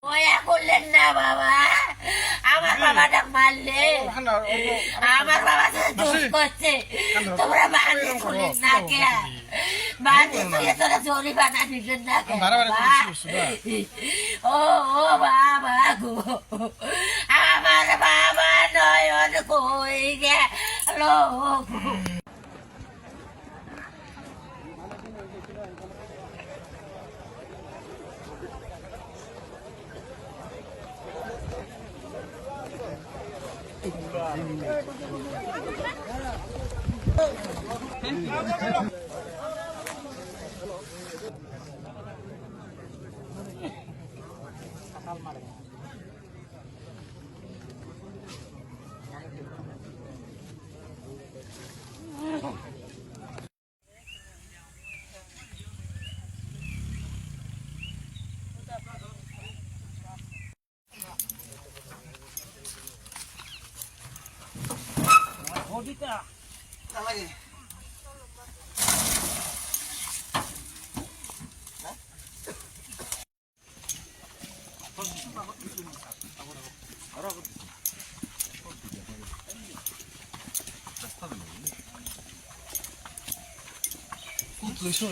দয়া করলেন না বাবা, আমার বাবাটা মারলে, আমার বাবা তো দোষ করছে, তোমরা বাড়ি খুলেন না কে? বাড়ি খুলে তোরা জরিমানা দিলেন না কে? ও ও বাবা গো, আমার বাবা নয়ন কই গেল?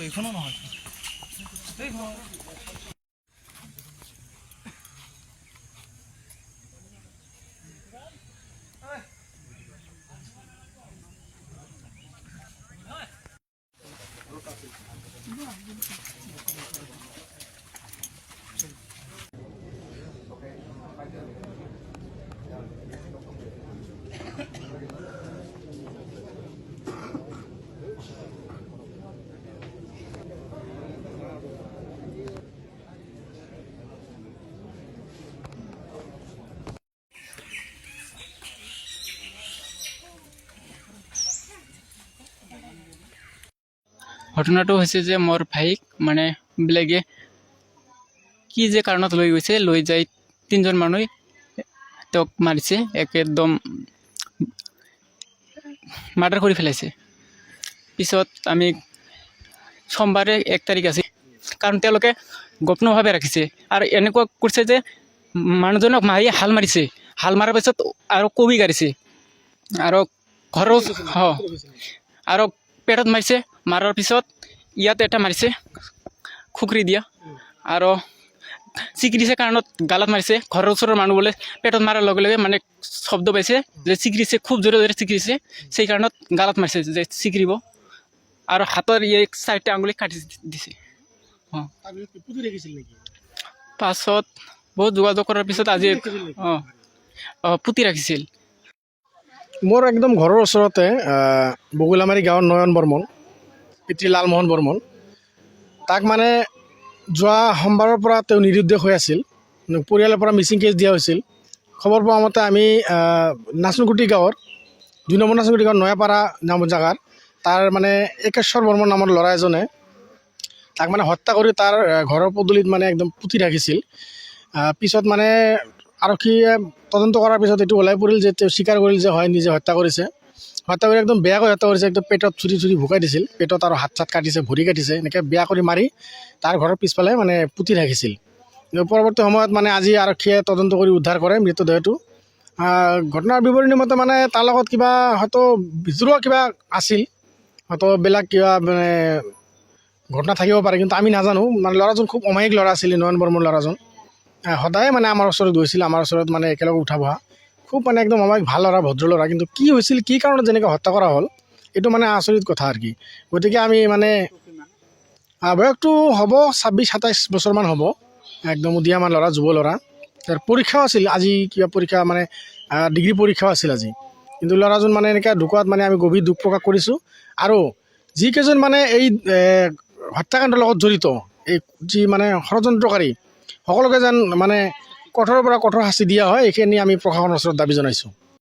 এখনো নহয় ঘটনাটো হৈছে যে মোৰ ভাইক মানে বেলেগে কি যে কাৰণত লৈ গৈছে, লৈ যাই তিনিজন মানুহ তেওঁক মাৰিছে, একদম মাৰ্ডাৰ কৰি পেলাইছে। পিছত আমি সোমবাৰে 1 তাৰিখ আছে, কাৰণ তেওঁলোকে গোপনভাৱে ৰাখিছে আৰু এনেকুৱা কৰিছে যে মানুহজনক মাৰি হাল মাৰিছে, হাল মৰাৰ পিছত আৰু কবি কাঢ়িছে আৰু ঘৰৰ আৰু পেটত মাৰিছে, মাৰাৰ পিছত ইয়াত এটা মাৰিছে খুকৰি দিয়া আৰু চিকিৰিছে কাৰণত গালত মাৰিছে। ঘৰৰ ওচৰৰ মানুহ বোলে পেটত মাৰাৰ লগে লগে মানে শব্দ পাইছে যে চিকিৰিছে, খুব জোৰে জোৰে চিকিৰিছে, সেই কাৰণত গালত মাৰিছে যে চিকিৰিব আৰু হাতৰ 4টা আঙুলি কাটি দিছে। পাছত বহুত যোগাযোগ কৰাৰ পিছত আজি পুতি ৰাখিছিল। মোৰ একদম ঘৰৰ ওচৰতে বগুলামাৰী গাঁৱৰ নয়ন বৰ্মন, পিতৃ লালমোহন বৰ্মন, তাক মানে যোৱা সোমবাৰৰ পৰা তেওঁ নিৰুদ্দেশ হৈ আছিল। পৰিয়ালৰ পৰা মিচিং কেছ দিয়া হৈছিল। খবৰ পোৱা মতে আমি নাচনগুটি গাঁৱৰ 2 নম্বৰ নাচনগুটি গাঁৱৰ নয়াপাৰা নামৰ জেগাৰ তাৰ মানে একেশ্বৰ বৰ্মন নামৰ ল'ৰা এজনে তাক মানে হত্যা কৰি তাৰ ঘৰৰ পদূলিত মানে একদম পুতি ৰাখিছিল। পিছত মানে আৰক্ষীয়ে তদন্ত কৰাৰ পিছত এইটো ওলাই পৰিল যে তেওঁ স্বীকাৰ কৰিল যে হয় নিজে হত্যা কৰিছে। হত্যা কৰি একদম বেয়াকৈ হত্যা কৰিছে, একদম পেটত চুৰি ভুকাই দিছিল, পেটত আৰু হাত চাত কাটিছে, ভৰি কাটিছে, এনেকৈ বেয়া কৰি মাৰি তাৰ ঘৰৰ পিছফালে মানে পুতি ৰাখিছিল। পৰৱৰ্তী সময়ত মানে আজি আৰক্ষীয়ে তদন্ত কৰি উদ্ধাৰ কৰে মৃতদেহটো। ঘটনাৰ বিৱৰণী মতে মানে তাৰ লগত কিবা হয়তো ভিতৰুৱা কিবা আছিল, হয়তো বেলেগ কিবা মানে ঘটনা থাকিব পাৰে, কিন্তু আমি নাজানো। মানে ল'ৰাজন খুব অমায়িক ল'ৰা আছিল, নয়ন বৰ্মন ল'ৰাজন। সদায় মানে আমাৰ ওচৰত গৈছিল, আমাৰ ওচৰত মানে একেলগে উঠা বহা, খুব মানে একদম অমায়িক ভাল ল'ৰা, ভদ্ৰ ল'ৰা। কিন্তু কি হৈছিল, কি কাৰণত যেনেকৈ হত্যা কৰা হ'ল, এইটো মানে আচৰিত কথা আৰু কি। গতিকে আমি মানে বয়সটো হ'ব 26-27 বছৰমান হ'ব, একদম উদীয়ামান ল'ৰা, যুৱ ল'ৰা। তাৰ পৰীক্ষাও আছিল আজি, কিবা পৰীক্ষা মানে ডিগ্ৰী পৰীক্ষাও আছিল আজি। কিন্তু ল'ৰাজন মানে এনেকৈ ঢুকুৱাত মানে আমি গভীৰ দুখ প্ৰকাশ কৰিছোঁ। আৰু যিকেইজন মানে এই হত্যাকাণ্ডৰ লগত জড়িত, এই যি মানে ষড়যন্ত্ৰকাৰী, সকলোকে যেন মানে কঠোৰৰ পৰা কঠোৰ শাস্তি দিয়া হয়, এইখিনি আমি প্ৰশাসনৰ ওচৰত দাবী জনাইছোঁ।